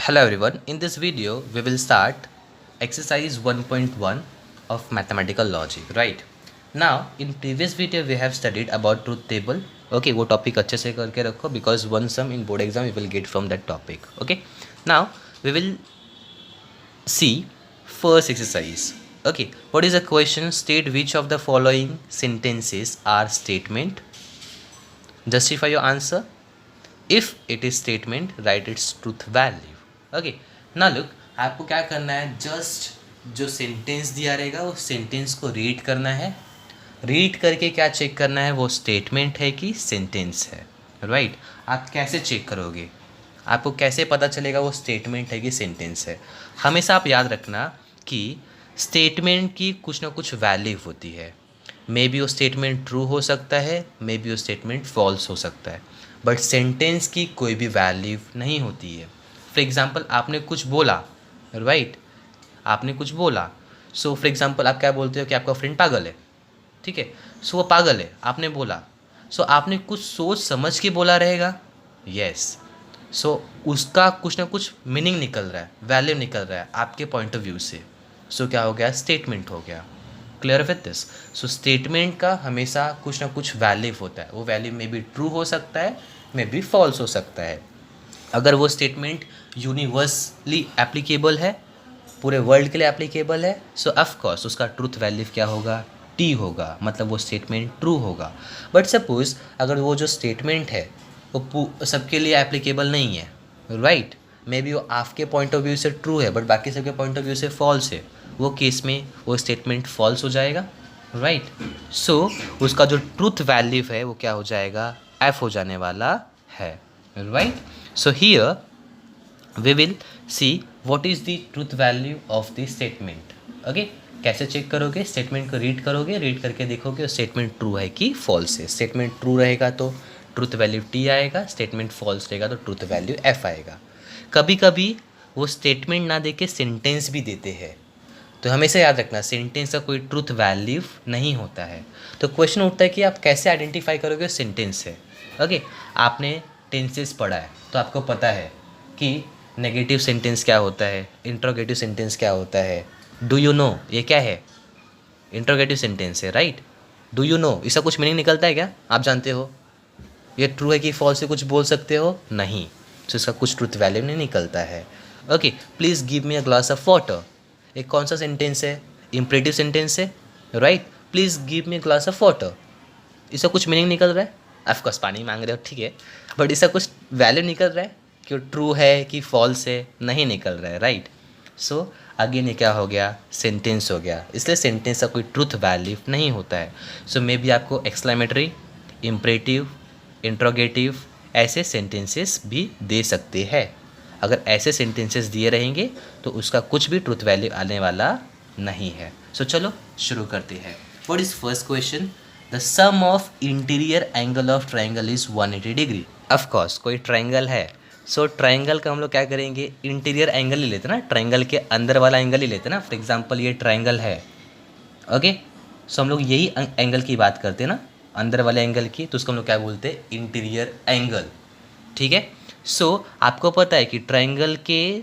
Hello everyone, in this video we will start exercise 1.1 of mathematical logic, right? Now in previous video we have studied about truth table. Okay, वो topic अच्छे से करके रखो because one sum in board exam you will get from that topic. Okay, now we will see first exercise. Okay, what is the question? State which of the following sentences are statement. Justify your answer. If it is statement, write its truth value. Okay, now look, आपको क्या करना है, just जो sentence दिया रहेगा वो sentence को read करना है. रीड करके क्या चेक करना है, वो स्टेटमेंट है कि सेंटेंस है. राइट आप कैसे चेक करोगे, आपको कैसे पता चलेगा वो स्टेटमेंट है कि सेंटेंस है. हमेशा आप याद रखना कि स्टेटमेंट की कुछ ना कुछ वैल्यू होती है. मे बी वो स्टेटमेंट ट्रू हो सकता है, मे बी वो स्टेटमेंट फॉल्स हो सकता है, बट सेंटेंस की कोई भी वैल्यू नहीं होती है. फॉर एग्ज़ाम्पल आपने कुछ बोला, राइट आपने कुछ बोला, सो फॉर एग्ज़ाम्पल आप क्या बोलते हो कि आपका फ्रेंड पागल है. ठीक है, सो वो पागल है आपने बोला, सो आपने कुछ सोच समझ के बोला रहेगा. यस, सो उसका कुछ ना कुछ मीनिंग निकल रहा है, वैल्यू निकल रहा है आपके पॉइंट ऑफ व्यू से. सो क्या हो गया, स्टेटमेंट हो गया. Clear with this. So statement का हमेशा कुछ ना कुछ वैल्यू होता है. वो वैल्यू में भी ट्रू हो सकता है, मे बी फॉल्स हो सकता है. अगर वो स्टेटमेंट यूनिवर्सली एप्लीकेबल है, पूरे वर्ल्ड के लिए एप्लीकेबल है, सो ऑफकोर्स उसका ट्रूथ वैल्यू क्या होगा, टी होगा, मतलब वो स्टेटमेंट ट्रू होगा. बट सपोज अगर वो जो स्टेटमेंट है वो सबके लिए एप्लीकेबल नहीं है, राइट मे बी वो आपके पॉइंट ऑफ व्यू से ट्रू है बट बाकी सबके पॉइंट ऑफ व्यू से फॉल्स है, वो केस में वो स्टेटमेंट फॉल्स हो जाएगा. राइट सो उसका जो ट्रूथ वैल्यू है वो क्या हो जाएगा, एफ हो जाने वाला है. Right so here we will see what is the truth value of the statement. Okay, कैसे चेक करोगे, स्टेटमेंट को रीड करोगे, रीड करके देखोगे स्टेटमेंट ट्रू है कि फॉल्स है. स्टेटमेंट ट्रू रहेगा तो ट्रूथ वैल्यू टी आएगा, स्टेटमेंट फॉल्स रहेगा तो ट्रूथ वैल्यू एफ आएगा. कभी कभी वो स्टेटमेंट ना देके सेंटेंस भी देते हैं, तो हमेशा याद रखना सेंटेंस का कोई ट्रूथ वैल्यू नहीं होता है. तो क्वेश्चन उठता है कि आप कैसे आइडेंटिफाई करोगे सेंटेंस है. ओके, आपने टेंसेस पढ़ा है तो आपको पता है कि नेगेटिव सेंटेंस क्या होता है, इंट्रोगेटिव सेंटेंस क्या होता है. डू यू नो ये क्या है, इंट्रोगेटिव सेंटेंस है. राइट डू यू नो, इसका कुछ मीनिंग निकलता है क्या, आप जानते हो ये ट्रू है कि फॉल्स है, कुछ बोल सकते हो नहीं, तो इसका कुछ ट्रूथ वैल्यू नहीं निकलता है. Okay, please give me a glass of water, एक कौन सा सेंटेंस है, इम्परेटिव सेंटेंस है. Right please give me a glass of water, इसका कुछ मीनिंग निकल रहा है, ऑफकोर्स पानी मांग रहे हो ठीक है, बट इसका कुछ वैल्यू निकल रहा है कि ट्रू है कि फॉल्स है, नहीं निकल रहा है. राइट सो अगेन ये क्या हो गया, सेंटेंस हो गया, इसलिए सेंटेंस का कोई ट्रूथ वैल्यू नहीं होता है. सो मे बी आपको एक्सक्लेमेटरी, इम्परेटिव, इंट्रोगेटिव ऐसे सेंटेंसेस भी दे सकते हैं. अगर ऐसे सेंटेंसेस दिए रहेंगे तो उसका कुछ भी ट्रूथ वैल्यू आने वाला नहीं है. सो चलो शुरू करते हैं. What is first question, the sum of interior angle of triangle is 180 degree. Of course कोई ट्राइंगल है, सो ट्राइंगल का हम लोग क्या करेंगे, इंटीरियर एंगल ही लेते ना, ट्राइंगल के अंदर वाला एंगल ही लेते ना. फॉर एग्जाम्पल ये ट्राइंगल है, ओके, सो हम लोग यही एंगल की बात करते हैं ना, अंदर वाले एंगल की, तो उसको हम लोग क्या बोलते हैं, इंटीरियर एंगल. ठीक है, सो आपको पता है कि ट्राइंगल के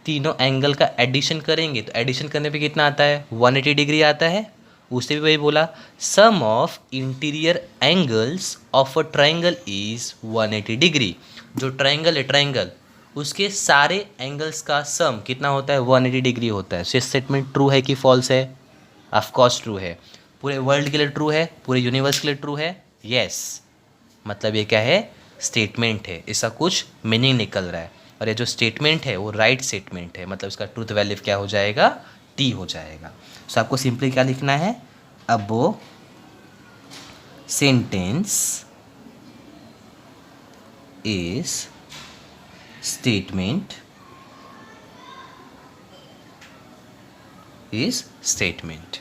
तीनों एंगल का एडिशन करेंगे तो एडिशन करने पे कितना आता है, 180 डिग्री आता है. उससे भी वही बोला, sum of interior angles of a triangle is 180 degree. जो ट्राइंगल है, ट्राइंगल उसके सारे एंगल्स का सम कितना होता है, 180 डिग्री होता है. सो ये स्टेटमेंट ट्रू है कि फॉल्स है, ऑफकोर्स ट्रू है. पूरे वर्ल्ड के लिए ट्रू है, पूरे यूनिवर्स के लिए ट्रू है. यस, मतलब ये क्या है, स्टेटमेंट है, इसका कुछ मीनिंग निकल रहा है, और ये जो स्टेटमेंट है वो राइट स्टेटमेंट है, मतलब इसका ट्रूथ वैल्यू क्या हो जाएगा, टी हो जाएगा. सो आपको सिंपली क्या लिखना है, above sentence is statement, is statement.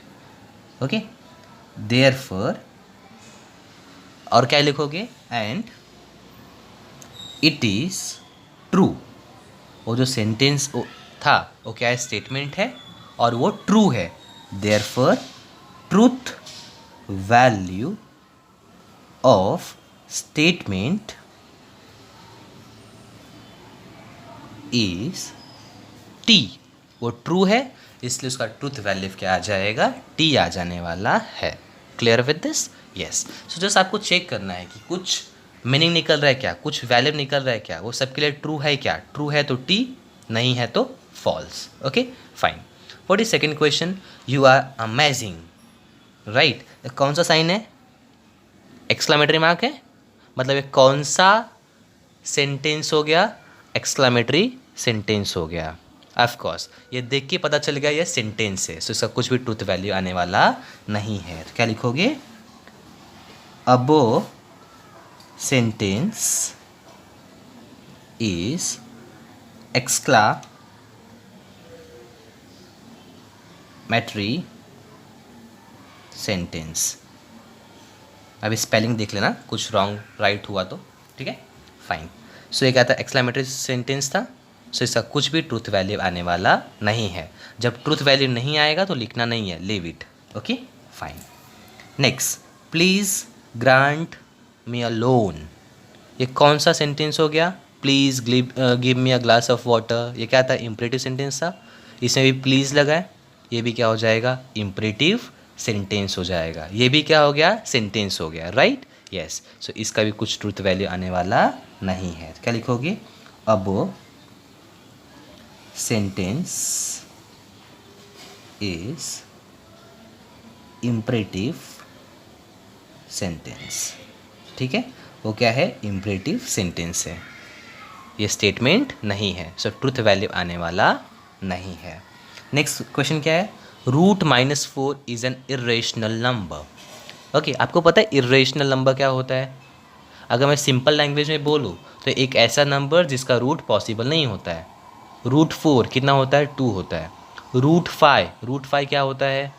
Okay, therefore, और क्या लिखोगे, एंड इट इज़ ट्रू. वो जो सेंटेंस था वो क्या है, स्टेटमेंट है और वो ट्रू है. Therefore truth value of statement is T, वो ट्रू है, इसलिए उसका ट्रूथ वैल्यू क्या आ जाएगा, टी आ जाने वाला है। Clear with this? Yes. So just आपको चेक करना है कि कुछ मीनिंग निकल रहा है क्या, कुछ वैल्यू निकल रहा है क्या, वो सबके लिए ट्रू है क्या, ट्रू है तो टी, नहीं है तो false. Okay fine. What is second question, you are amazing, right. कौन सा साइन है, एक्सक्लामेटरी मार्क है, मतलब ये कौन सा सेंटेंस हो गया, एक्सक्लामेटरी सेंटेंस हो गया। ऑफ कोर्स ये देख के पता चल गया ये सेंटेंस है, सो इसका कुछ भी ट्रूथ वैल्यू आने वाला नहीं है। तो क्या लिखोगे, अबो सेंटेंस इज एक्सक्लामेटरी सेंटेंस। अब स्पेलिंग देख लेना, कुछ रॉन्ग राइट हुआ तो, ठीक है फाइन। सो ये क्या था, एक्सक्लामेटरी सेंटेंस था, सो इसका कुछ भी ट्रूथ वैल्यू आने वाला नहीं है। जब ट्रूथ वैल्यू नहीं आएगा तो लिखना नहीं है, leave it. Okay fine. Next, please grant me a loan, ये कौन सा सेंटेंस हो गया, please give me a glass of water, ये क्या था, इम्परेटिव सेंटेंस था, इसमें भी प्लीज़ लगा है, ये भी क्या हो जाएगा, इम्परेटिव सेंटेंस हो जाएगा, ये भी क्या हो गया, सेंटेंस हो गया, राइट। यस। सो इसका भी कुछ ट्रूथ वैल्यू आने वाला नहीं है। क्या लिखोगे, अब सेंटेंस इज इम्परेटिव सेंटेंस, ठीक है, वो क्या है, इम्परेटिव सेंटेंस है, ये स्टेटमेंट नहीं है, सो ट्रूथ वैल्यू आने वाला नहीं है। नेक्स्ट क्वेश्चन क्या है, root -4 is an irrational number. Okay, आपको पता है इरेशनल नंबर क्या होता है, अगर मैं सिंपल लैंग्वेज में बोलूँ तो एक ऐसा नंबर जिसका रूट पॉसिबल नहीं होता है। रूट 4 कितना होता है, 2 होता है। रूट 5 क्या होता है,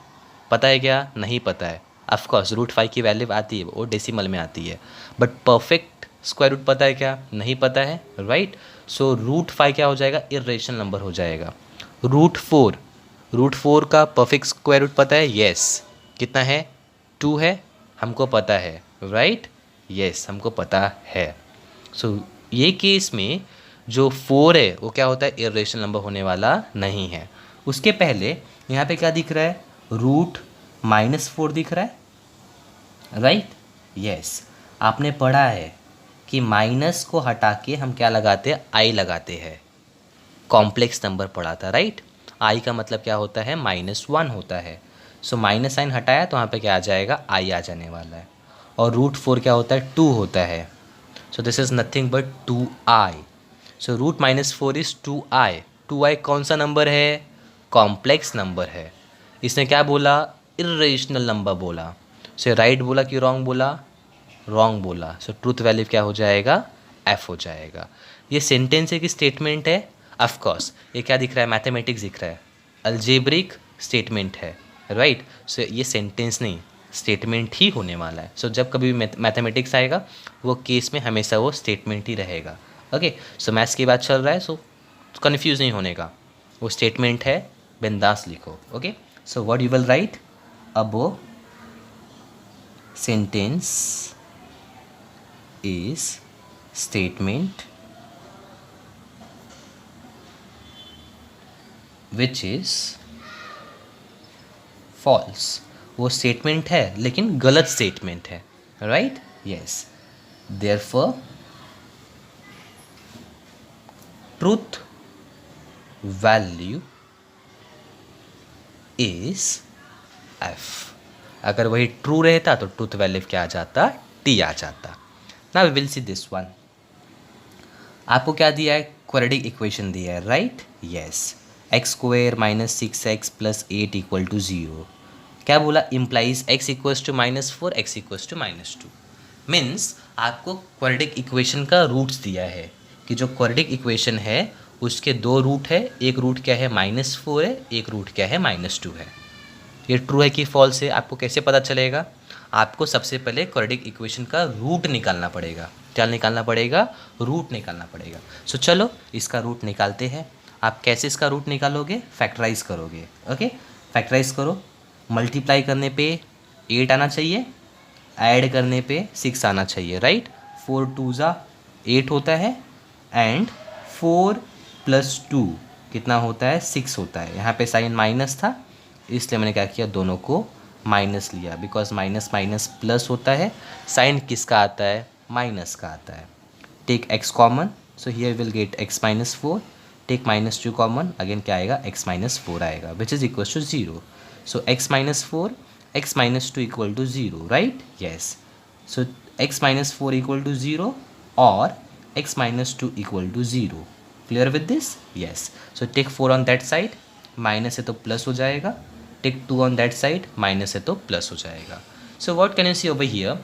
पता है क्या, नहीं पता है। ऑफकोर्स रूट 5 की वैल्यू आती है, वो डेसिमल में आती है, बट परफेक्ट स्क्वायर रूट पता है क्या, नहीं पता है, राइट। सो रूट 5 क्या हो जाएगा, इरेशनल नंबर हो जाएगा। रूट 4 का परफेक्ट स्क्वायर रूट पता है, येस, कितना है, 2 है, हमको पता है, राइट, येस हमको पता है। सो ये केस में जो 4 है वो क्या होता है, इरेशनल नंबर होने वाला नहीं है। उसके पहले यहाँ पे क्या दिख रहा है, रूट -4 दिख रहा है, राइट। यस, आपने पढ़ा है कि माइनस को हटा के हम क्या लगाते हैं, आई लगाते हैं, कॉम्प्लेक्स नंबर पढ़ा था, राइट। आई का मतलब क्या होता है, -1 होता है। सो माइनस साइन हटाया तो वहाँ पे क्या आ जाएगा, आई आ जाने वाला है। और रूट 4 क्या होता है, 2 होता है, so this is nothing but 2i। So root -4 is 2i। 2i कौन सा नंबर है, कॉम्प्लेक्स नंबर है। इसने क्या बोला, इरेशनल नंबर बोला। सो राइट बोला कि रॉन्ग बोला, रॉन्ग बोला। सो ट्रूथ वैल्यू क्या हो जाएगा, एफ हो जाएगा। ये सेंटेंस है कि स्टेटमेंट है, ऑफ कोर्स ये क्या दिख रहा है, मैथमेटिक्स दिख रहा है, अल्जेब्रिक स्टेटमेंट है, राइट। सो ये सेंटेंस नहीं, स्टेटमेंट ही होने वाला है। सो जब कभी भी मैथमेटिक्स आएगा वो केस में हमेशा वो स्टेटमेंट ही रहेगा। ओके, सो मैथ्स की बात चल रहा है, सो कन्फ्यूज नहीं होने का, वो स्टेटमेंट है, बिंदास लिखो। Okay, so what you will write, above sentence is statement which is false. वो स्टेटमेंट है लेकिन गलत स्टेटमेंट है, right. Yes, therefore truth value is F. अगर वही ट्रू रहता तो ट्रूथ वैल्यू क्या आ जाता, टी आ जाता। Now we will see this one. आपको क्या दिया है, क्वाड्रेटिक इक्वेशन दिया है, राइट। Yes, x² - 6x + 8 = 0। क्या बोला, इम्प्लाइज x = -4, x = -2। मीन्स आपको क्वाड्रेटिक इक्वेशन का रूट्स दिया है कि जो क्वाड्रेटिक इक्वेशन है उसके 2 रूट है, एक रूट क्या है, -4 है, एक रूट क्या है, -2 है। ये ट्रू है कि फॉल्स है, आपको कैसे पता चलेगा, आपको सबसे पहले क्वाड्रेटिक इक्वेशन का रूट निकालना पड़ेगा। क्या निकालना पड़ेगा, रूट निकालना पड़ेगा। सो चलो इसका रूट निकालते हैं। आप कैसे इसका रूट निकालोगे, फैक्टराइज करोगे। ओके, फैक्टराइज करो, मल्टीप्लाई करने पे 8 आना चाहिए, ऐड करने पे 6 आना चाहिए, राइट। 4 2 = 8 होता है, एंड 4 + 2 कितना होता है 6 होता है। यहाँ पे साइन माइनस था इसलिए मैंने क्या किया दोनों को माइनस लिया, बिकॉज माइनस माइनस प्लस होता है। साइन किसका आता है माइनस का आता है। Take x common, so here will get x minus 4। Take -2 common, again क्या आएगा x माइनस 4 आएगा, which is equal to 0। So x minus 4 x minus 2 equal to 0, right, yes. So x minus 4 equal to 0 और x minus 2 equal to 0। Clear with this, yes. So take 4 on that side, minus है तो plus हो जाएगा। Take 2 on that side, minus है तो plus हो जाएगा। So what can you see over here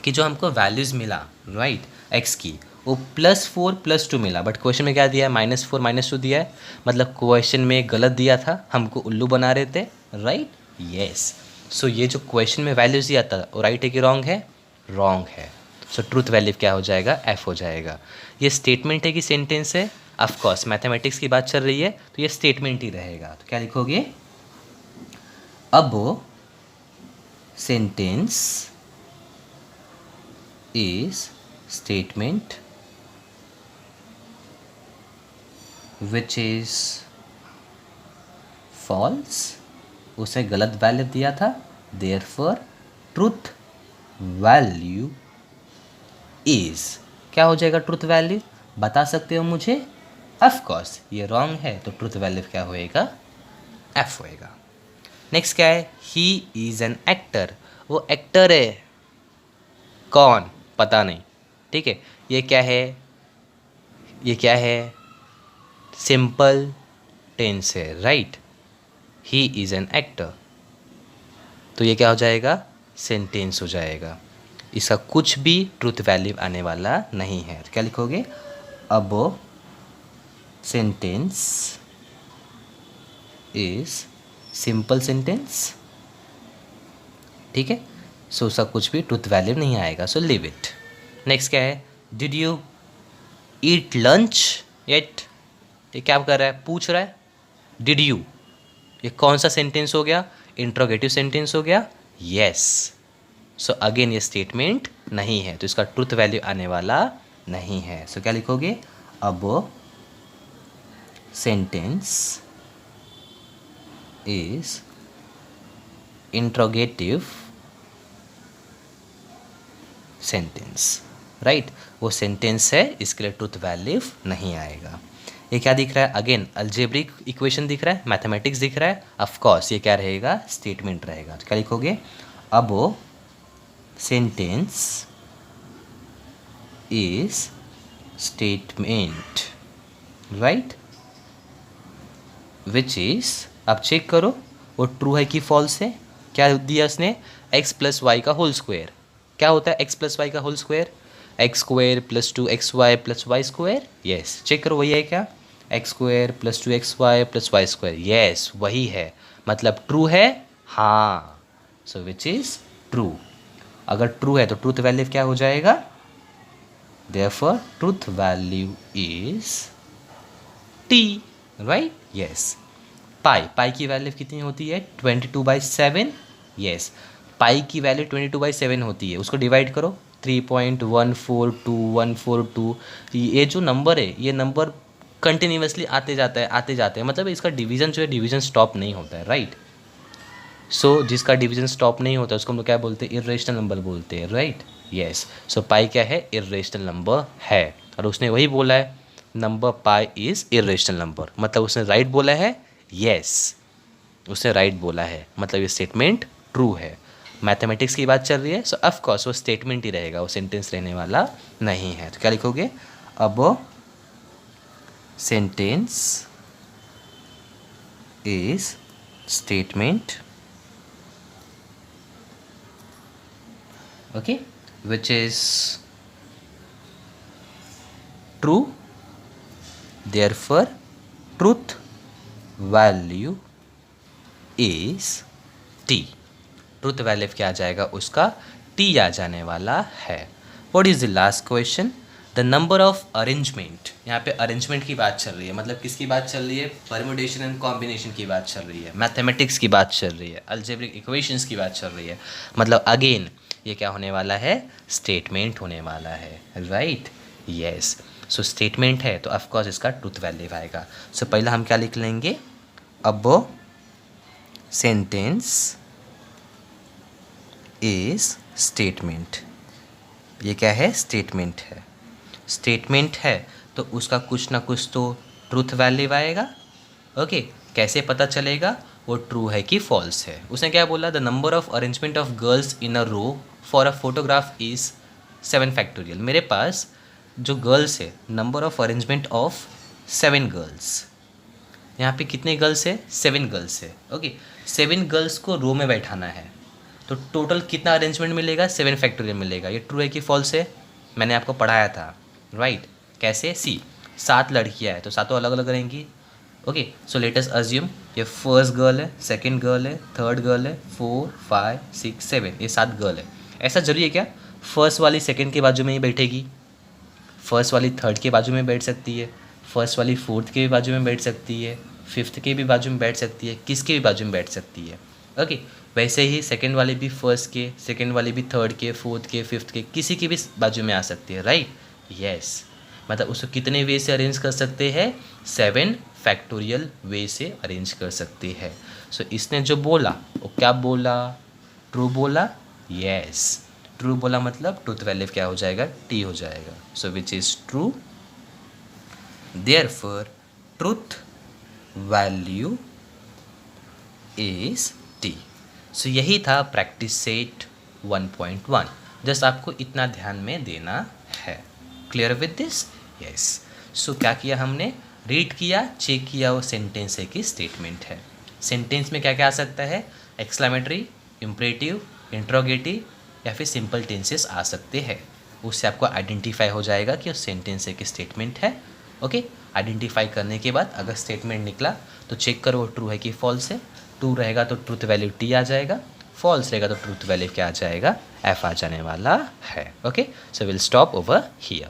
कि जो हमको वैल्यूज़ मिला राइट x की वो +4 +2 मिला, बट क्वेश्चन में क्या दिया है -4 -2 दिया है, मतलब क्वेश्चन में गलत दिया था, हमको उल्लू बना रहे थे, राइट, यस। सो ये जो क्वेश्चन में वैल्यूज़ दिया था वो राइट है कि रॉन्ग है, रॉन्ग है। सो ट्रूथ वैल्यू क्या हो जाएगा f हो जाएगा। ये स्टेटमेंट है कि सेंटेंस है, ऑफकोर्स मैथमेटिक्स की बात चल रही है तो ये स्टेटमेंट ही रहेगा। तो क्या लिखोगे, अब sentence is statement which is false, उसे गलत वैल्यू दिया था, therefore truth value is, क्या हो जाएगा ट्रुथ वैल्यू, बता सकते हो मुझे, ऑफ कोर्स ये रॉन्ग है तो ट्रुथ वैल्यू क्या होएगा, एफ होएगा। नेक्स्ट क्या है, ही इज़ एन एक्टर, वो एक्टर है, कौन पता नहीं, ठीक है। ये क्या है, ये क्या है, सिंपल टेंस है, right, he is an actor, तो ये क्या हो जाएगा, सेंटेंस हो जाएगा, इसका कुछ भी ट्रुथ वैल्यू आने वाला नहीं है। तो क्या लिखोगे, अब सेंटेंस इज सिंपल सेंटेंस, ठीक है, सो उसका कुछ भी ट्रुथ वैल्यू नहीं आएगा, सो लिव इट। नेक्स्ट क्या है, did you eat lunch yet, ये क्या कर रहा है, पूछ रहा है, डिड यू, ये कौन सा सेंटेंस हो गया, इंट्रोगेटिव सेंटेंस हो गया, यस। सो अगेन ये स्टेटमेंट नहीं है तो इसका ट्रुथ वैल्यू आने वाला नहीं है। सो क्या लिखोगे, अब sentence is interrogative sentence, right, वो सेंटेंस है, इसके लिए ट्रुथ वैल्यू नहीं आएगा। ये क्या दिख रहा है, अगेन अलजेब्रिक इक्वेशन दिख रहा है, मैथमेटिक्स दिख रहा है, ऑफ कोर्स ये क्या रहेगा, स्टेटमेंट रहेगा। तो क्या लिखोगे, अब sentence is statement, right, which is, अब चेक करो वो ट्रू है कि फॉल्स है। क्या दिया उसने, x + y का होल स्क्वायर, क्या होता है x + y का whole square, x² + 2xy + y², yes, check करो वही है क्या, x² + 2xy + y², यस वही है, मतलब ट्रू है, हाँ, सो विच इज ट्रू। अगर ट्रू है तो ट्रूथ वैल्यू क्या हो जाएगा, therefore truth value is t, right, yes. Pi की वैल्यू कितनी होती है, 22/7, यस, पाई की वैल्यू 22/7 होती है, उसको डिवाइड करो 3.142142, ये जो नंबर है ये नंबर कंटिन्यूसली आते जाता है, आते जाते हैं, मतलब इसका डिवीजन जो है डिवीजन स्टॉप नहीं होता है, राइट। सो जिसका डिवीजन स्टॉप नहीं होता उसको हम लोग क्या बोलते हैं, इर्रेशनल नंबर बोलते हैं, राइट, यस। सो पाई क्या है, इर्रेशनल नंबर है, और उसने वही बोला है number pi is irrational number, मतलब उसने राइट बोला है, यस, उसने राइट बोला है, मतलब ये स्टेटमेंट ट्रू है। मैथमेटिक्स की बात चल रही है, सो ऑफ कोर्स वो स्टेटमेंट ही रहेगा, वो सेंटेंस रहने वाला नहीं है। तो क्या लिखोगे, अब sentence is statement, okay, which is true, therefore truth value is t, truth value क्या आ जाएगा, उसका t आ जाने वाला है। What is the last question, the number of arrangement, यहाँ पे अरेंजमेंट की बात चल रही है, मतलब किसकी बात चल रही है, परम्यूटेशन एंड कॉम्बिनेशन की बात चल रही है, मैथमेटिक्स की बात चल रही है, अलजेब्रिक इक्वेशंस की बात चल रही है, मतलब अगेन ये क्या होने वाला है, स्टेटमेंट होने वाला है, राइट, यस। सो स्टेटमेंट है तो ऑफकोर्स इसका ट्रूथ वैल्यू आएगा. सो पहला हम क्या लिख लेंगे, अब सेंटेंस इज स्टेटमेंट. ये क्या है, स्टेटमेंट है. स्टेटमेंट है तो उसका कुछ ना कुछ तो ट्रूथ वैल्यू आएगा. ओके, कैसे पता चलेगा वो ट्रू है कि फॉल्स है. उसने क्या बोला, the number of arrangement of girls in a row for a photograph is 7 factorial. मेरे पास जो गर्ल्स है, number of arrangement of 7 girls. यहाँ पे कितने गर्ल्स है, 7 गर्ल्स है. ओके, 7 गर्ल्स को रो में बैठाना है तो टोटल कितना अरेंजमेंट मिलेगा, 7 फैक्टोरियल मिलेगा. ये ट्रू है कि फॉल्स है, मैंने आपको पढ़ाया था, राइट. कैसे, सी 7 लड़कियाँ हैं तो सातों अलग अलग रहेंगी. Okay, so let us assume ये फर्स्ट गर्ल है, सेकंड गर्ल है, थर्ड गर्ल है, 4, 5, 6, 7, ये 7 गर्ल है. ऐसा जरूरी है क्या, फर्स्ट वाली सेकंड के बाजू में ही बैठेगी, फर्स्ट वाली थर्ड के बाजू में बैठ सकती है, फर्स्ट वाली फोर्थ के भी बाजू में बैठ सकती है, फिफ्थ के भी बाजू में बैठ सकती है, किसके भी बाजू में बैठ सकती है. ओके, वैसे ही सेकंड वाली भी फर्स्ट के, सेकंड वाली भी थर्ड के, फोर्थ के, फिफ्थ के, किसी की भी बाजू में आ सकती है, राइट. यस, मतलब उसको कितने वे से अरेंज कर सकते हैं, 7 फैक्टोरियल वे से अरेंज कर सकते हैं. सो इसने जो बोला वो क्या बोला, ट्रू बोला. यस, ट्रू बोला मतलब ट्रूथ वैल्यू क्या हो जाएगा, टी हो जाएगा. So which is true, therefore truth value is T. So यही था प्रैक्टिस सेट 1.1. जस्ट आपको इतना ध्यान में देना है. Clear with this, yes. So क्या किया हमने, रीड किया, चेक किया वो सेंटेंस है कि स्टेटमेंट है. सेंटेंस में क्या क्या आ सकता है, एक्सक्लेमेटरी, इम्परेटिव, इंट्रोगेटिव या फिर सिंपल टेंसेस आ सकते हैं. उससे आपको आइडेंटिफाई हो जाएगा कि वो सेंटेंस है कि स्टेटमेंट है. ओके, आइडेंटिफाई करने के बाद अगर स्टेटमेंट निकला तो चेक करो वो ट्रू है कि फॉल्स है. ट्रू रहेगा तो ट्रूथ वैल्यू टी आ जाएगा, फॉल्स रहेगा तो ट्रूथ वैल्यू क्या आ जाएगा, एफ आ जाने वाला है. Okay, so will stop over here.